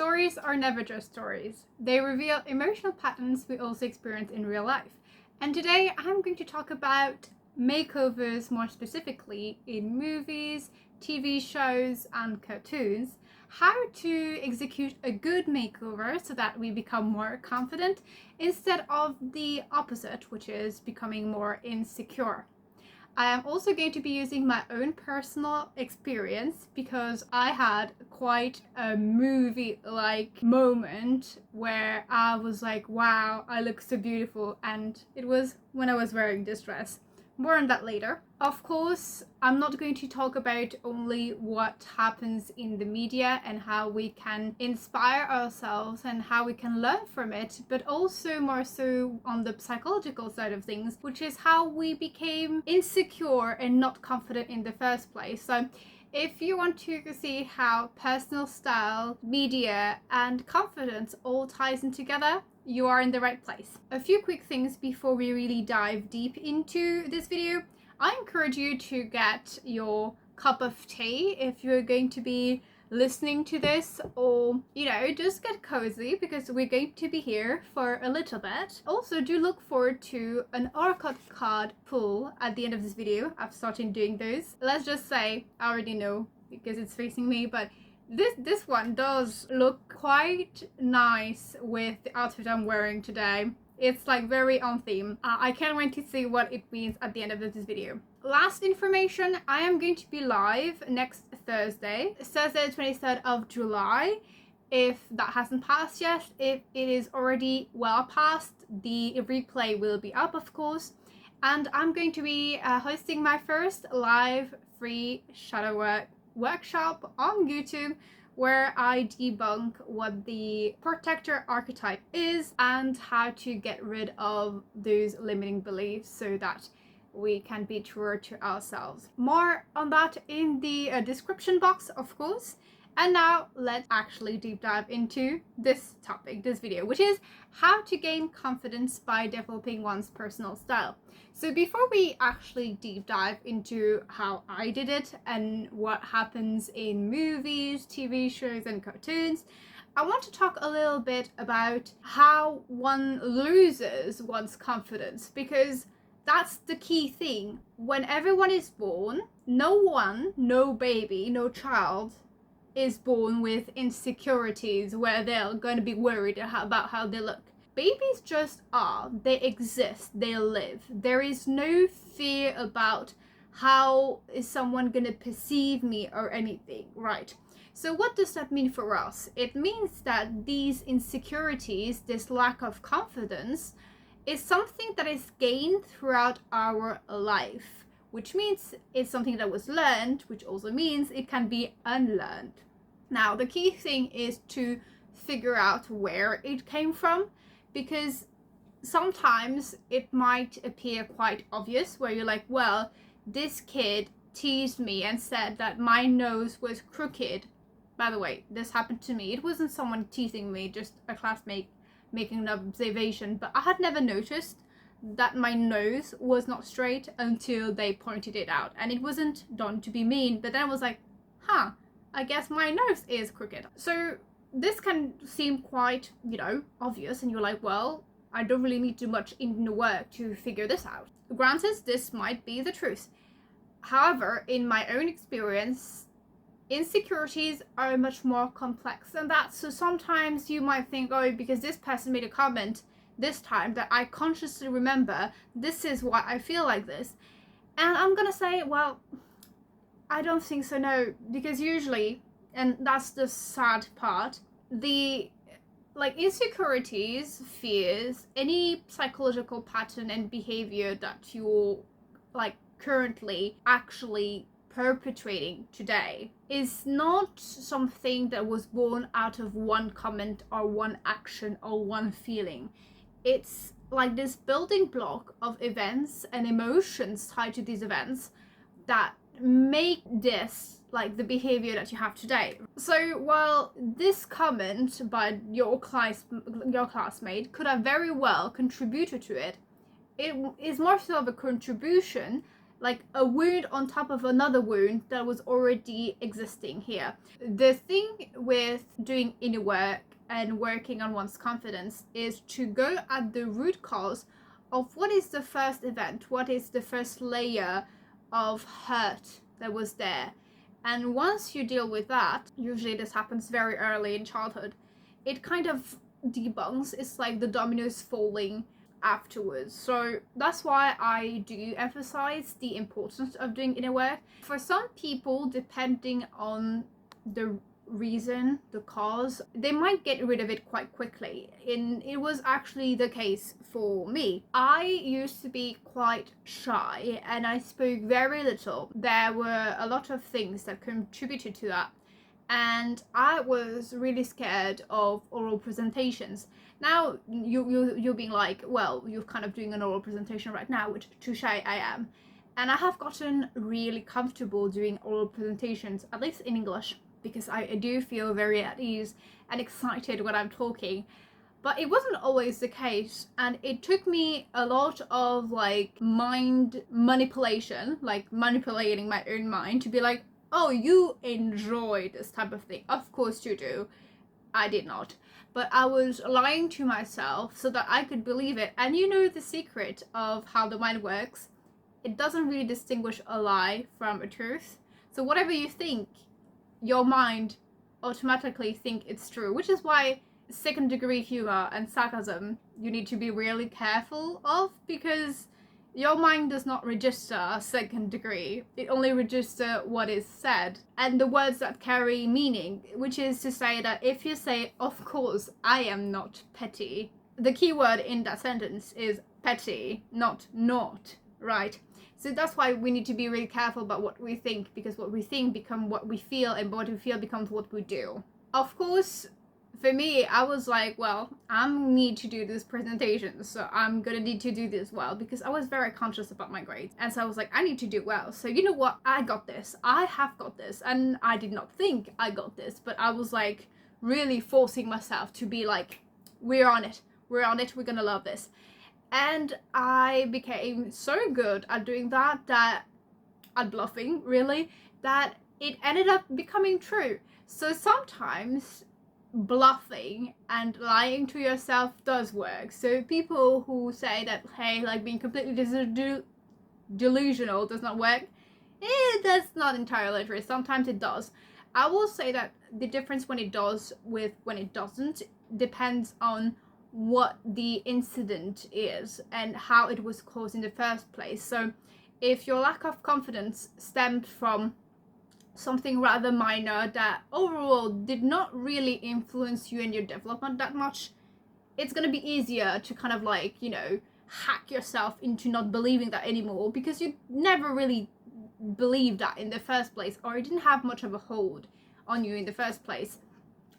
Stories are never just stories. They reveal emotional patterns we also experience in real life. And today I'm going to talk about makeovers, more specifically in movies, TV shows and cartoons, how to execute a good makeover so that we become more confident instead of the opposite, which is becoming more insecure. I am also going to be using my own personal experience because I had quite a movie-like moment where I was like, wow, I look so beautiful, and it was when I was wearing this dress. More on that later. Of course, I'm not going to talk about only what happens in the media and how we can inspire ourselves and how we can learn from it, but also more so on the psychological side of things, which is how we became insecure and not confident in the first place. So if you want to see how personal style, media, and confidence all ties in together, you are in the right place. A few quick things before we really dive deep into this video. I encourage you to get your cup of tea if you're going to be listening to this, or just get cozy because we're going to be here for a little bit. Also, do look forward to an Oracle card pull at the end of this video. I've started doing those. Let's just say I already know because it's facing me, but this one does look quite nice with the outfit I'm wearing today. It's like very on theme. I can't wait to see what it means at the end of this video. Last information, I am going to be live next Thursday the 23rd of July. If that hasn't passed yet, if it is already well past, the replay will be up, of course. And I'm going to be hosting my first live free shadow work workshop on YouTube, where I debunk what the protector archetype is and how to get rid of those limiting beliefs so that we can be truer to ourselves. More on that in the description box, of course. And now let's actually deep dive into this topic, this video, which is how to gain confidence by developing one's personal style. So before we actually deep dive into how I did it and what happens in movies, TV shows and cartoons, I want to talk a little bit about how one loses one's confidence, because that's the key thing. When everyone is born, no baby, no child is born with insecurities where they're going to be worried about how they look. Babies just are. They exist. They live. There is no fear about how is someone going to perceive me or anything, right? So what does that mean for us? It means that these insecurities, this lack of confidence, is something that is gained throughout our life, which means it's something that was learned, which also means it can be unlearned. Now, the key thing is to figure out where it came from, because sometimes it might appear quite obvious where you're like, well, this kid teased me and said that my nose was crooked. By the way, this happened to me. It wasn't someone teasing me, just a classmate making an observation, but I had never noticed that my nose was not straight until they pointed it out, and it wasn't done to be mean, but then I was like, I guess my nose is crooked. So this can seem quite, obvious, and you're like, well, I don't really need to do much inner work to figure this out. Granted, this might be the truth. However, in my own experience, insecurities are much more complex than that. So sometimes you might think, oh, because this person made a comment this time that I consciously remember, this is why I feel like this. And I'm gonna say, well, I don't think so, no, because usually, and that's the sad part, the insecurities, fears, any psychological pattern and behavior that you're currently actually perpetrating today is not something that was born out of one comment or one action or one feeling. It's like this building block of events and emotions tied to these events that make this the behavior that you have today. So while this comment by your classmate could have very well contributed to it, it is more so of a contribution like a wound on top of another wound that was already existing here. The thing with doing inner work and working on one's confidence is to go at the root cause of what is the first event, what is the first layer of hurt that was there. And once you deal with that, usually this happens very early in childhood, it kind of debunks. It's like the dominoes falling afterwards. So that's why I do emphasize the importance of doing inner work. For some people, depending on the reason, the cause, they might get rid of it quite quickly. And it was actually the case for me. I used to be quite shy and I spoke very little. There were a lot of things that contributed to that, and I was really scared of oral presentations. Now you're being like, well, you're kind of doing an oral presentation right now, which touche, I am. And I have gotten really comfortable doing oral presentations, at least in English, because I do feel very at ease and excited when I'm talking. But it wasn't always the case, and it took me a lot of like mind manipulation, like manipulating my own mind to be like, oh, you enjoy this type of thing. Of course you do. I did not. But I was lying to myself so that I could believe it. And you know the secret of how the mind works? It doesn't really distinguish a lie from a truth. So whatever you think, your mind automatically think it's true, which is why second-degree humor and sarcasm you need to be really careful of, because your mind does not register second degree. It only registers what is said and the words that carry meaning, which is to say that if you say, of course, I am not petty, the key word in that sentence is petty, not, right? So that's why we need to be really careful about what we think, because what we think becomes what we feel, and what we feel becomes what we do. Of course, for me, I was like, well, I need to do this presentation, so I'm gonna need to do this well, because I was very conscious about my grades. And so I was like, I need to do well. So you know what? I got this. I have got this. And I did not think I got this, but I was like really forcing myself to be like, we're on it. We're on it. We're gonna love this. And I became so good at doing that, at bluffing, really, that it ended up becoming true. So sometimes bluffing and lying to yourself does work. So people who say that, hey, like being completely delusional does not work, that's not entirely true. Sometimes it does. I will say that the difference when it does with when it doesn't depends on what the incident is and how it was caused in the first place. So if your lack of confidence stemmed from something rather minor that overall did not really influence you and your development that much, it's going to be easier to kind of like, you know, hack yourself into not believing that anymore, because you never really believed that in the first place, or it didn't have much of a hold on you in the first place.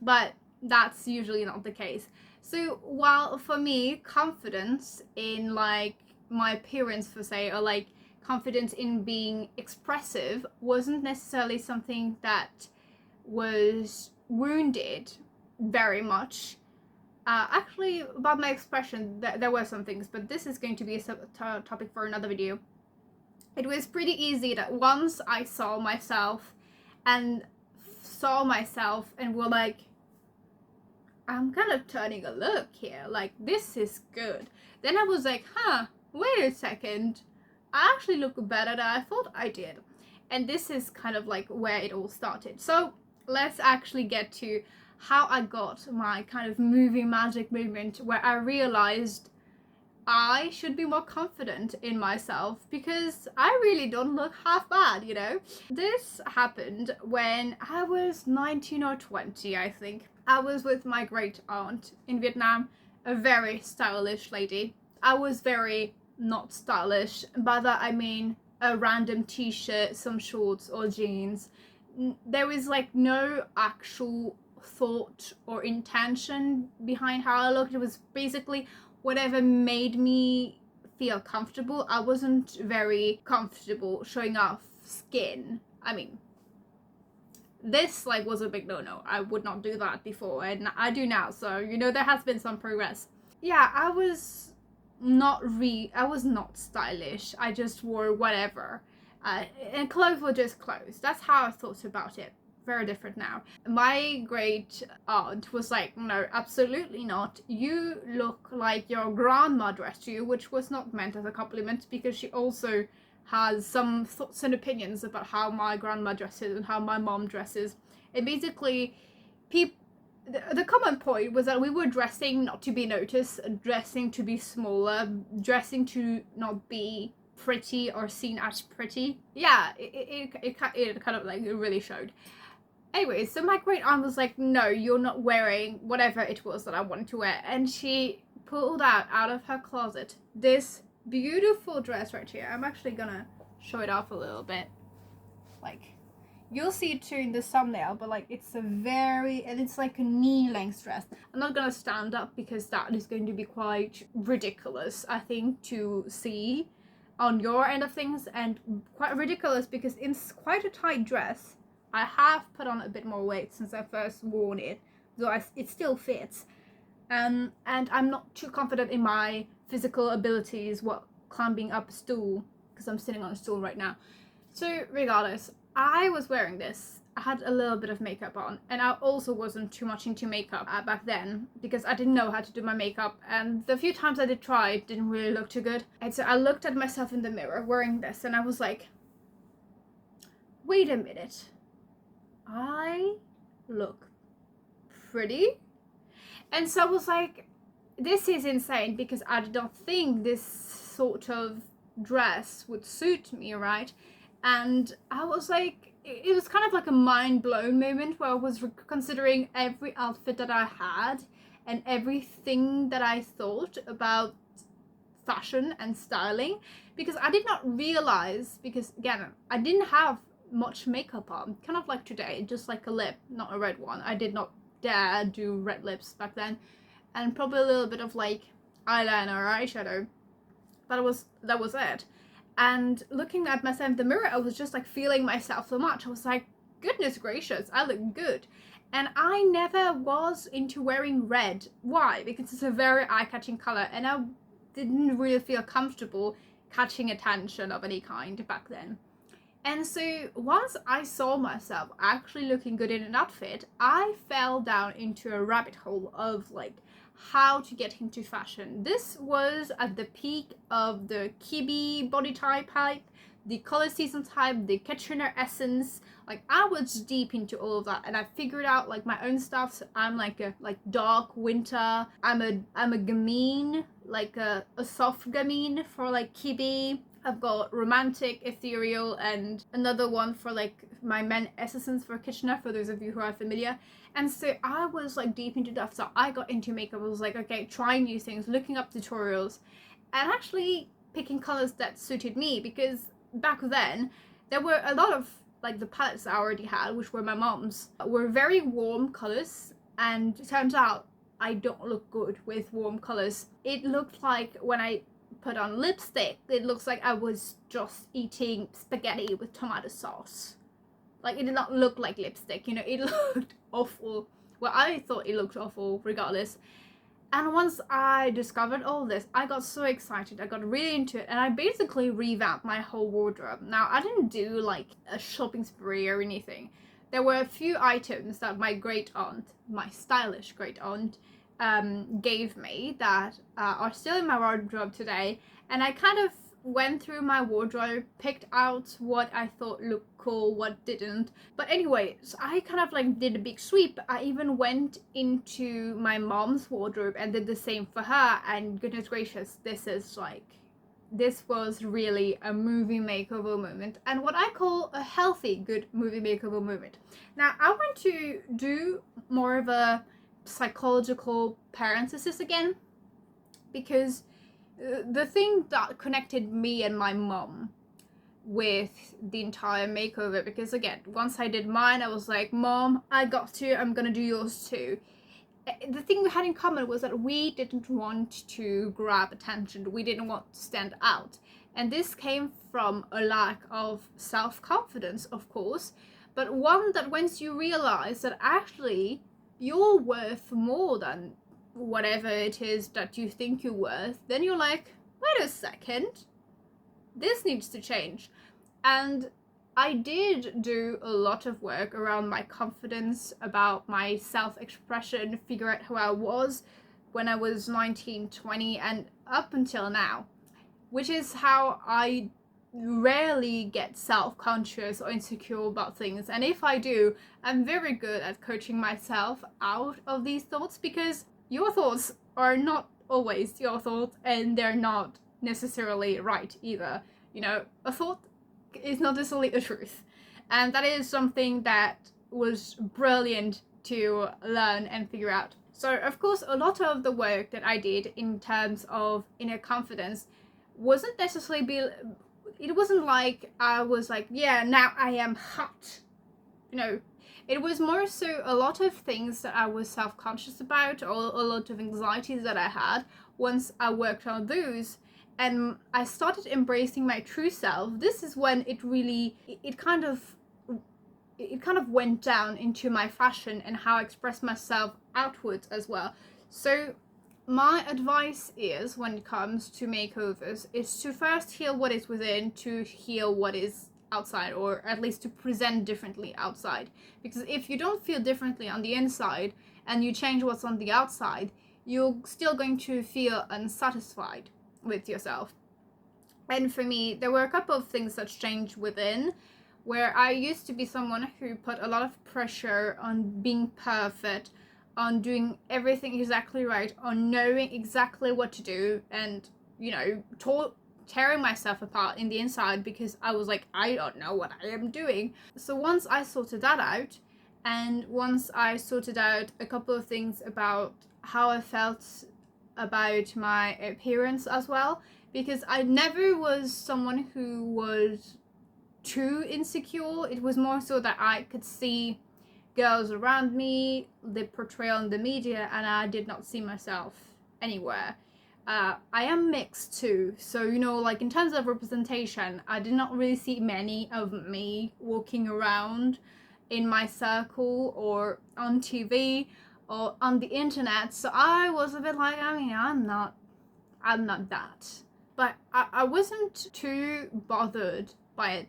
But that's usually not the case. So while for me, confidence in like my appearance, for say, or like confidence in being expressive wasn't necessarily something that was wounded very much. Actually, about my expression, there were some things, but this is going to be a topic for another video. It was pretty easy that once I saw myself and were like, I'm kind of turning a look here, like this is good. Then I was like, wait a second, I actually look better than I thought I did. And this is kind of like where it all started. So let's actually get to how I got my kind of movie magic moment where I realized I should be more confident in myself, because I really don't look half bad, you know? This happened when I was 19 or 20, I think. I was with my great aunt in Vietnam, a very stylish lady. I was very not stylish. By that I mean a random t-shirt, some shorts or jeans. There was like no actual thought or intention behind how I looked. It was basically whatever made me feel comfortable. I wasn't very comfortable showing off skin. I mean, this like was a big no-no. I would not do that before, and I do now, so you know there has been some progress. Yeah, I was not stylish. I just wore whatever. And clothes were just clothes. That's how I thought about it. Very different now. My great aunt was like, no, absolutely not. You look like your grandma dressed you, which was not meant as a compliment, because she also has some thoughts and opinions about how my grandma dresses and how my mom dresses. And basically, the common point was that we were dressing not to be noticed, dressing to be smaller, dressing to not be pretty or seen as pretty. Yeah, it kind of like, it really showed. Anyway, so my great aunt was like, no, you're not wearing whatever it was that I wanted to wear. And she pulled out of her closet this beautiful dress right here. I'm actually gonna show it off a little bit. Like, you'll see it too in the thumbnail, but like, it's it's like a knee-length dress. I'm not gonna stand up because that is going to be quite ridiculous, I think, to see on your end of things, and quite ridiculous because it's quite a tight dress. I have put on a bit more weight since I first worn it, though it still fits. And I'm not too confident in my physical abilities while climbing up a stool, because I'm sitting on a stool right now. So regardless, I was wearing this. I had a little bit of makeup on, and I also wasn't too much into makeup back then, because I didn't know how to do my makeup, and the few times I did try, it didn't really look too good. And so I looked at myself in the mirror wearing this, and I was like, wait a minute. I look pretty? And so I was like, this is insane, because I did not think this sort of dress would suit me, right? And I was like, it was kind of like a mind-blown moment where I was considering every outfit that I had and everything that I thought about fashion and styling, because I did not realize, because again, I didn't have much makeup on, kind of like today, just like a lip, not a red one. I did not dare do red lips back then, and probably a little bit of like eyeliner or eyeshadow. That was it. And looking at myself in the mirror, I was just like feeling myself so much. I was like, goodness gracious, I look good. And I never was into wearing red. Why? Because it's a very eye-catching color, and I didn't really feel comfortable catching attention of any kind back then. And so once I saw myself actually looking good in an outfit, I fell down into a rabbit hole of like how to get into fashion. This was at the peak of the Kibi body type hype, the color season type, the Kitchener essence. Like, I was deep into all of that, and I figured out like my own stuff. So I'm like a dark winter. I'm a gamine, like a soft gamine for like Kibi. I've got romantic, ethereal, and another one for like my men essence for Kitchener, for those of you who are familiar. And so I was like deep into that. So I got into makeup. I was like, okay, trying new things, looking up tutorials, and actually picking colors that suited me, because back then there were a lot of like the palettes I already had, which were my mom's, were very warm colors, and it turns out I don't look good with warm colors. It looked like when I put on lipstick, it looks like I was just eating spaghetti with tomato sauce. Like, it did not look like lipstick, you know, it looked awful. Well, I thought it looked awful regardless. And once I discovered all this, I got so excited, I got really into it, and I basically revamped my whole wardrobe. Now, I didn't do like a shopping spree or anything. There were a few items that my great aunt, my stylish great aunt, gave me that are still in my wardrobe today, and I kind of went through my wardrobe, picked out what I thought looked cool, what didn't. But anyway, so I kind of like did a big sweep. I even went into my mom's wardrobe and did the same for her, and goodness gracious, this was really a movie makeover moment, and what I call a healthy good movie makeover moment. Now, I want to do more of a psychological parenthesis again, because the thing that connected me and my mom with the entire makeover, because again, once I did mine, I was like, Mom, I'm gonna do yours too. The thing we had in common was that we didn't want to grab attention, we didn't want to stand out, and this came from a lack of self-confidence, of course, but one that once you realize that actually you're worth more than whatever it is that you think you're worth, then you're like, wait a second, this needs to change. And I did do a lot of work around my confidence, about my self-expression, figure out who I was when I was 19, 20, and up until now, which is how I rarely get self-conscious or insecure about things. And if I do, I'm very good at coaching myself out of these thoughts, because your thoughts are not always your thoughts, and they're not necessarily right either. You know, a thought is not necessarily a truth, and that is something that was brilliant to learn and figure out. So of course, a lot of the work that I did in terms of inner confidence wasn't necessarily it wasn't like I was like, yeah, now I am hot. You know, it was more so a lot of things that I was self-conscious about, or a lot of anxieties that I had. Once I worked on those and I started embracing my true self, this is when it kind of went down into my fashion and how I express myself outwards as well. So my advice is, when it comes to makeovers, is to first heal what is within, to heal what is outside, or at least to present differently outside. Because if you don't feel differently on the inside and you change what's on the outside, you're still going to feel unsatisfied with yourself. And for me, there were a couple of things that changed within, where I used to be someone who put a lot of pressure on being perfect, on doing everything exactly right, on knowing exactly what to do, and, you know, tearing myself apart in the inside because I was like, I don't know what I am doing. So once I sorted that out, and once I sorted out a couple of things about how I felt about my appearance as well, because I never was someone who was too insecure. It was more so that I could see girls around me, the portrayal in the media, and I did not see myself anywhere. I am mixed too, so, you know, like in terms of representation, I did not really see many of me walking around in my circle or on TV or on the internet, so I was a bit like, I mean, I'm not that. But I wasn't too bothered by it.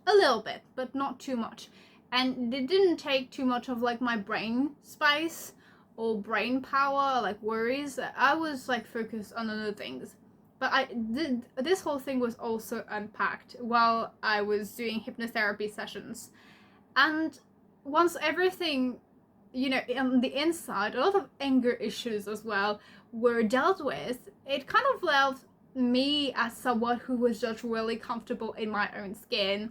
A little bit, but not too much. And it didn't take too much of like my brain space or brain power, like worries. I was like focused on other things. But this whole thing was also unpacked while I was doing hypnotherapy sessions. And once everything, you know, on the inside, a lot of anger issues as well were dealt with, it kind of left me as someone who was just really comfortable in my own skin,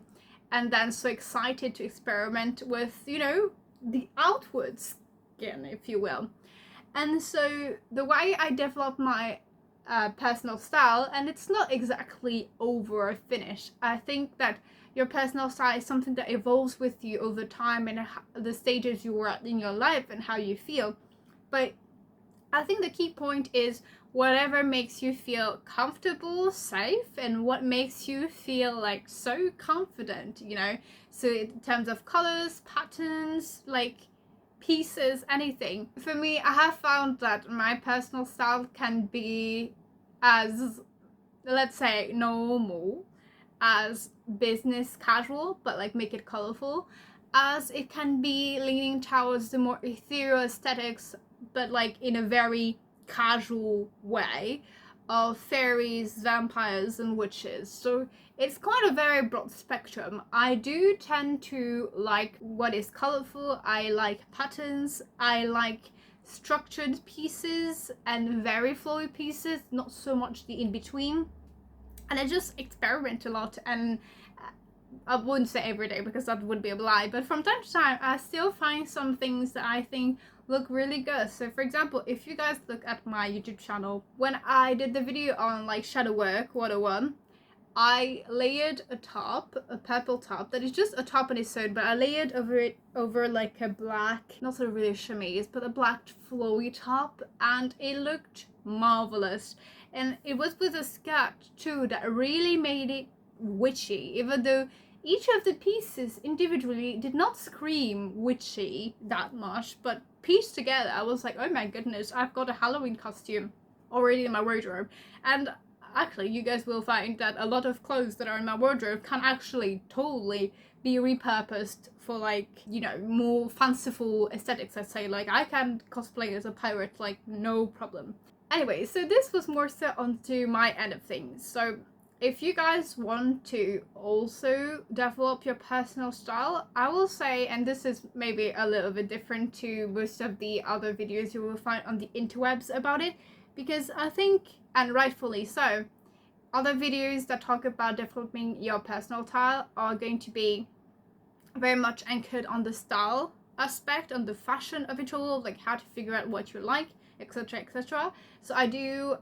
and then so excited to experiment with, you know, the outward skin, if you will. And so the way I developed my personal style, and it's not exactly over or finished. I think that your personal style is something that evolves with you over time, and the stages you are at in your life and how you feel. But I think the key point is whatever makes you feel comfortable, safe, and what makes you feel like so confident, you know. So in terms of colors, patterns, like pieces, anything. For me, I have found that my personal style can be as, let's say, normal as business casual, but like make it colorful, as it can be leaning towards the more ethereal aesthetics, but like in a very casual way, of fairies, vampires, and witches. So it's quite a very broad spectrum. I do tend to like what is colorful. I like patterns. I like structured pieces and very flowy pieces, not so much the in-between. And I just experiment a lot, and I wouldn't say every day because that would be a lie, but from time to time I still find some things that I think look really good. So for example, if you guys look at my YouTube channel, when I did the video on like shadow work 101, I layered a top, a purple top that is just a top on its own, but I layered over like a black, not a really chemise, but a black flowy top, and it looked marvelous. And it was with a skirt too that really made it witchy, even though each of the pieces individually did not scream witchy that much, but pieced together I was like, oh my goodness, I've got a Halloween costume already in my wardrobe. And actually, you guys will find that a lot of clothes that are in my wardrobe can actually totally be repurposed for, like, you know, more fanciful aesthetics. Let's say, like, I can cosplay as a pirate, like, no problem. Anyway, so this was more so onto my end of things. So if you guys want to also develop your personal style, I will say, and this is maybe a little bit different to most of the other videos you will find on the interwebs about it, because I think, and rightfully so, other videos that talk about developing your personal style are going to be very much anchored on the style aspect, on the fashion of it all, like how to figure out what you like, etc, etc. So I do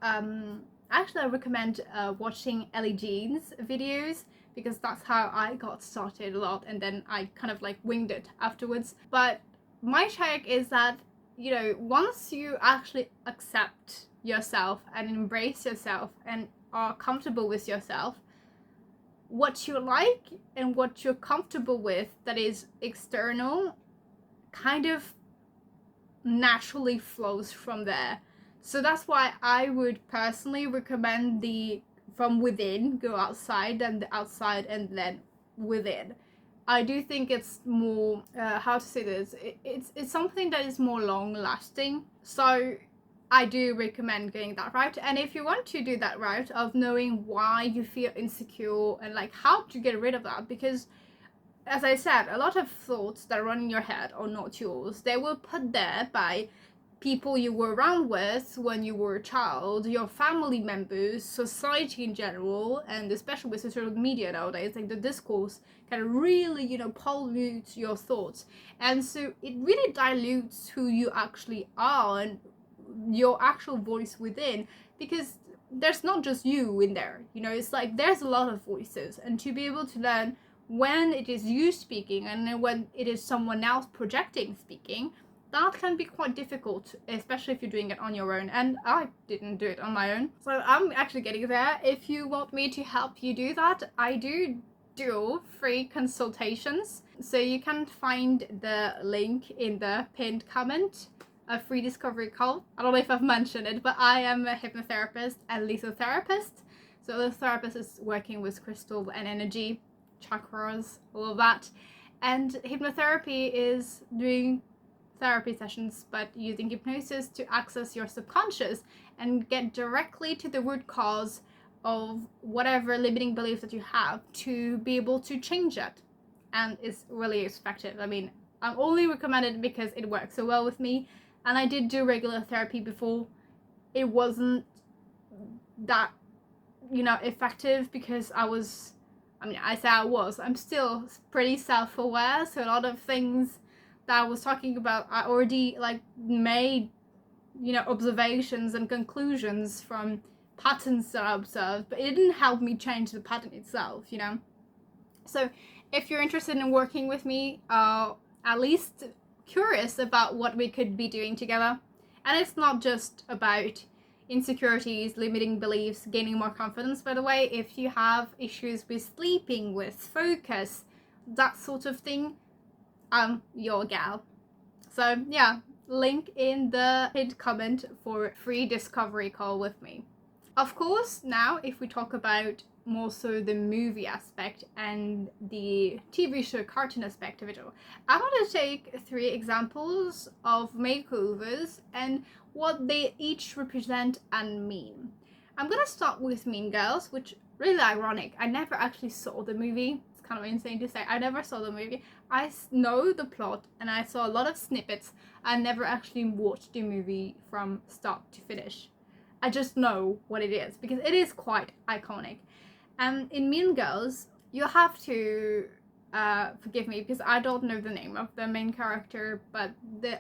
actually I recommend watching Ellie Jean's videos, because that's how I got started a lot, and then I kind of like winged it afterwards. But my take is that, you know, once you actually accept yourself and embrace yourself and are comfortable with yourself, what you like and what you're comfortable with that is external kind of naturally flows from there. So that's why I would personally recommend the from within go outside, and the outside and then within. I do think it's more how to say this, it's something that is more long lasting. So I do recommend going that route. And if you want to do that route of knowing why you feel insecure and like how to get rid of that, because as I said, a lot of thoughts that run in your head are not yours. They were put there by people you were around with when you were a child, your family members, society in general, and especially with social media nowadays, like the discourse can really, you know, pollute your thoughts. And so it really dilutes who you actually are and your actual voice within, because there's not just you in there, you know, it's like there's a lot of voices, and to be able to learn when it is you speaking and then when it is someone else projecting speaking, that can be quite difficult, especially if you're doing it on your own. And I didn't do it on my own, so I'm actually getting there. If you want me to help you do that, I do free consultations, so you can find the link in the pinned comment, a free discovery call. I don't know if I've mentioned it, but I am a hypnotherapist and lithotherapist. So the therapist is working with crystal and energy, chakras, all of that. And hypnotherapy is doing therapy sessions, but using hypnosis to access your subconscious and get directly to the root cause of whatever limiting belief that you have, to be able to change it. And it's really effective. I mean, I'm only recommended it because it works so well with me. And I did do regular therapy before. It wasn't that, you know, effective, because I'm still pretty self-aware, so a lot of things that I was talking about, I already like made, you know, observations and conclusions from patterns that I observed, but it didn't help me change the pattern itself, you know. So if you're interested in working with me, at least curious about what we could be doing together, and it's not just about insecurities, limiting beliefs, gaining more confidence, by the way. If you have issues with sleeping, with focus, that sort of thing, I'm your gal. So yeah, link in the pinned comment for a free discovery call with me. Of course, now if we talk about more so the movie aspect and the TV show cartoon aspect of it all, I want to take 3 examples of makeovers and what they each represent and mean. I'm gonna start with Mean Girls, which really ironic. I never actually saw the movie. It's kind of insane to say. I never saw the movie. I know the plot and I saw a lot of snippets. I never actually watched the movie from start to finish. I just know what it is because it is quite iconic. And in Mean Girls, you have to forgive me because I don't know the name of the main character, but the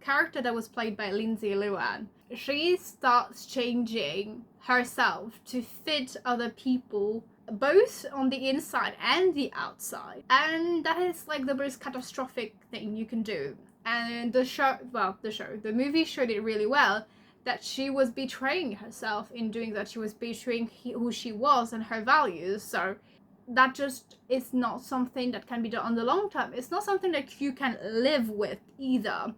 character that was played by Lindsay Lohan, she starts changing herself to fit other people, both on the inside and the outside, and that is like the most catastrophic thing you can do. And the movie showed it really well, that she was betraying herself in doing that. She was betraying who she was and her values. So that just is not something that can be done on the long term. It's not something that you can live with either.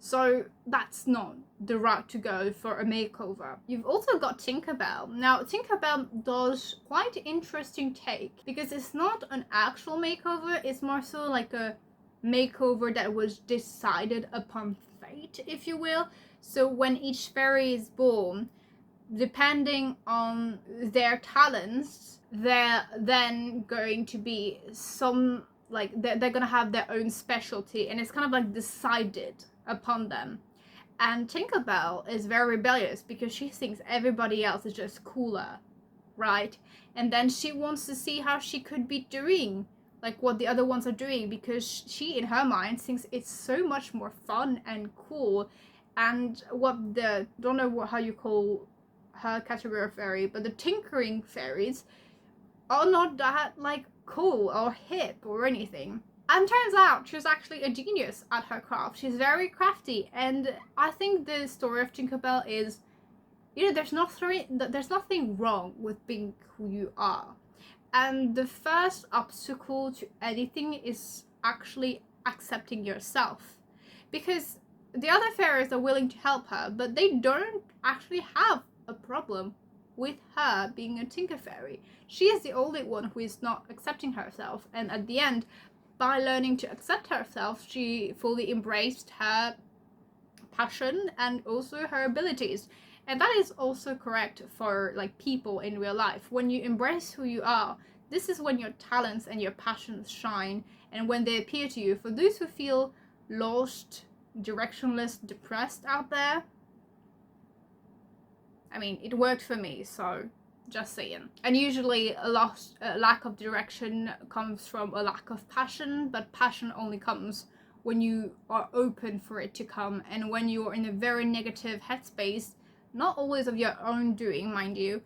So that's not the route to go for a makeover. You've also got Tinkerbell. Now, Tinkerbell does quite an interesting take because it's not an actual makeover, it's more so like a makeover that was decided upon fate, if you will. So when each fairy is born, depending on their talents, they're then going to be some, like, they're gonna have their own specialty, and it's kind of like decided upon them. And Tinkerbell is very rebellious because she thinks everybody else is just cooler, right? And then she wants to see how she could be doing like what the other ones are doing, because she in her mind thinks it's so much more fun and cool. And what the, don't know how you call her category of fairy, but the tinkering fairies are not that like cool or hip or anything. And turns out she's actually a genius at her craft. She's very crafty, and I think the story of Tinkerbell is, you know, there's nothing wrong with being who you are. And the first obstacle to anything is actually accepting yourself. Because the other fairies are willing to help her, but they don't actually have a problem with her being a Tinker Fairy. She is the only one who is not accepting herself, and at the end, by learning to accept herself, she fully embraced her passion and also her abilities. And that is also correct for like people in real life. When you embrace who you are, this is when your talents and your passions shine, and when they appear to you. For those who feel lost, directionless, depressed out there, I mean, it worked for me, so just saying. And usually a lack of direction comes from a lack of passion, but passion only comes when you are open for it to come, and when you are in a very negative headspace, not always of your own doing, mind you,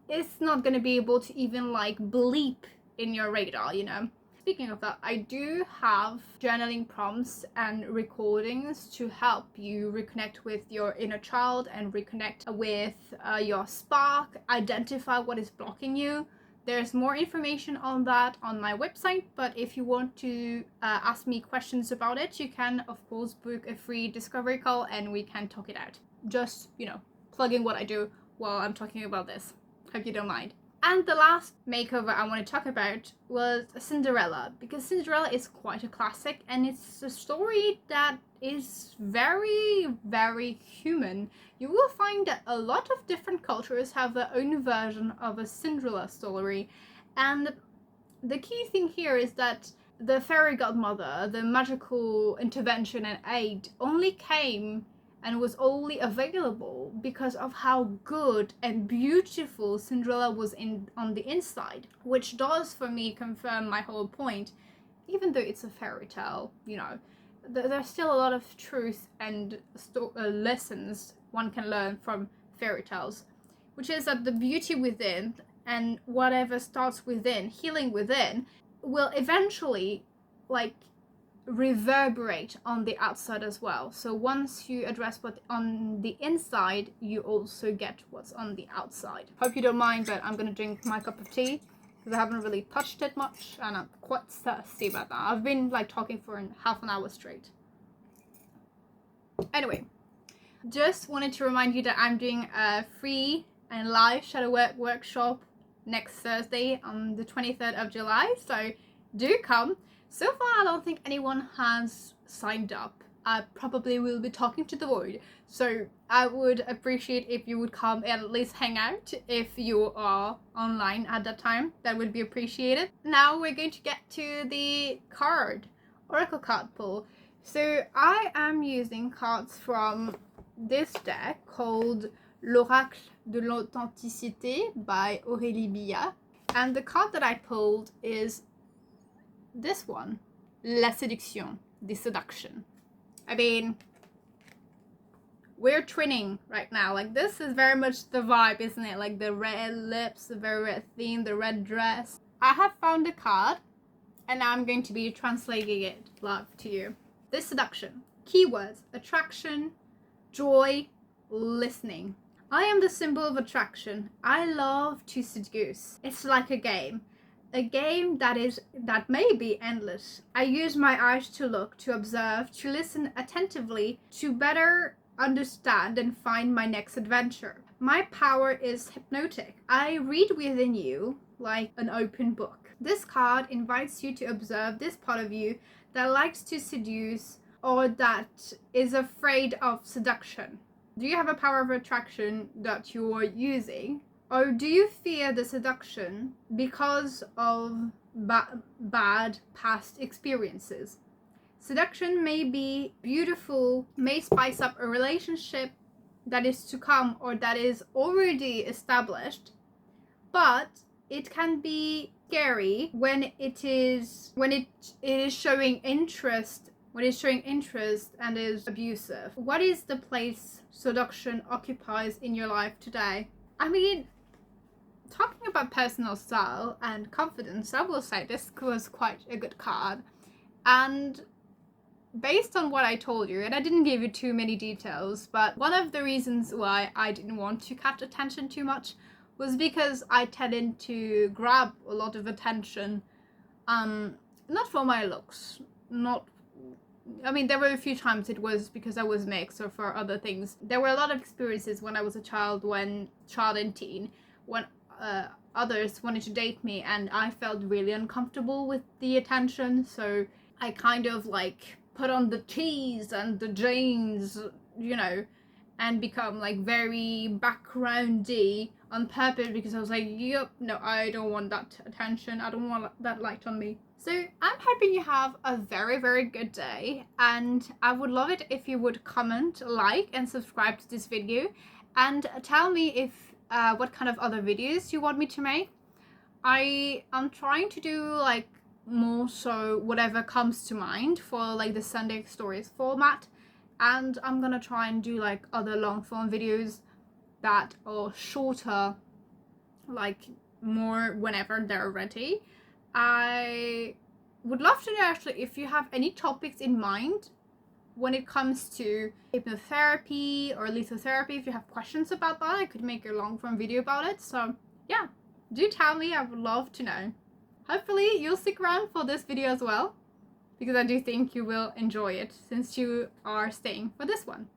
it's not going to be able to even like bleep in your radar, you know. Speaking of that, I do have journaling prompts and recordings to help you reconnect with your inner child and reconnect with your spark, identify what is blocking you. There's more information on that on my website, but if you want to ask me questions about it, you can of course book a free discovery call and we can talk it out. Just, you know, plugging what I do while I'm talking about this. Hope you don't mind. And the last makeover I want to talk about was Cinderella, because Cinderella is quite a classic, and it's a story that is very, very human. You will find that a lot of different cultures have their own version of a Cinderella story, and the key thing here is that the fairy godmother, the magical intervention and aid, only came and was only available because of how good and beautiful Cinderella was on the inside, which does for me confirm my whole point. Even though it's a fairy tale, you know, there's still a lot of truth and lessons one can learn from fairy tales, which is that the beauty within and whatever starts within, healing within, will eventually like reverberate on the outside as well. So once you address what's on the inside, you also get what's on the outside. Hope you don't mind, but I'm gonna drink my cup of tea because I haven't really touched it much and I'm quite thirsty about that. I've been like talking for half an hour straight. Anyway, just wanted to remind you that I'm doing a free and live shadow work workshop next Thursday on the 23rd of July, so do come. So far, I don't think anyone has signed up. I probably will be talking to the void. So I would appreciate if you would come and at least hang out if you are online at that time. That would be appreciated. Now we're going to get to the oracle card pull. So I am using cards from this deck called L'Oracle de l'Authenticité by Aurélie Billat. And the card that I pulled is this one, La Séduction, the seduction. I mean, we're twinning right now. Like, this is very much the vibe, isn't it? Like the red lips, the very red theme, the red dress. I have found a card and now I'm going to be translating it live to you. This seduction. Keywords: attraction, joy, listening. I am the symbol of attraction. I love to seduce. It's like a game. A game that may be endless. I use my eyes to look, to observe, to listen attentively, to better understand and find my next adventure. My power is hypnotic. I read within you like an open book. This card invites you to observe this part of you that likes to seduce or that is afraid of seduction. Do you have a power of attraction that you're using? Or do you fear the seduction because of bad past experiences? Seduction may be beautiful, may spice up a relationship that is to come or that is already established, but it can be scary when it is showing interest and is abusive. What is the place seduction occupies in your life today? I mean, talking about personal style and confidence, I will say this was quite a good card. And based on what I told you, and I didn't give you too many details, but one of the reasons why I didn't want to catch attention too much was because I tended to grab a lot of attention, not for my looks, there were a few times it was because I was mixed or for other things. There were a lot of experiences when I was a child and teen, when others wanted to date me and I felt really uncomfortable with the attention, so I kind of like put on the tees and the jeans, and become like very backgroundy on purpose because I was like, yep, no, I don't want that attention, I don't want that light on me. So I'm hoping you have a very, very good day, and I would love it if you would comment, like, and subscribe to this video, and tell me if what kind of other videos you want me to make. I'm trying to do like more so whatever comes to mind for like the Sunday Stories format, and I'm gonna try and do like other long form videos that are shorter, like more whenever they're ready. I would love to know actually if you have any topics in mind when it comes to hypnotherapy or lithotherapy. If you have questions about that, I could make a long form video about it. So yeah, do tell me, I would love to know. Hopefully you'll stick around for this video as well, because I do think you will enjoy it since you are staying for this one.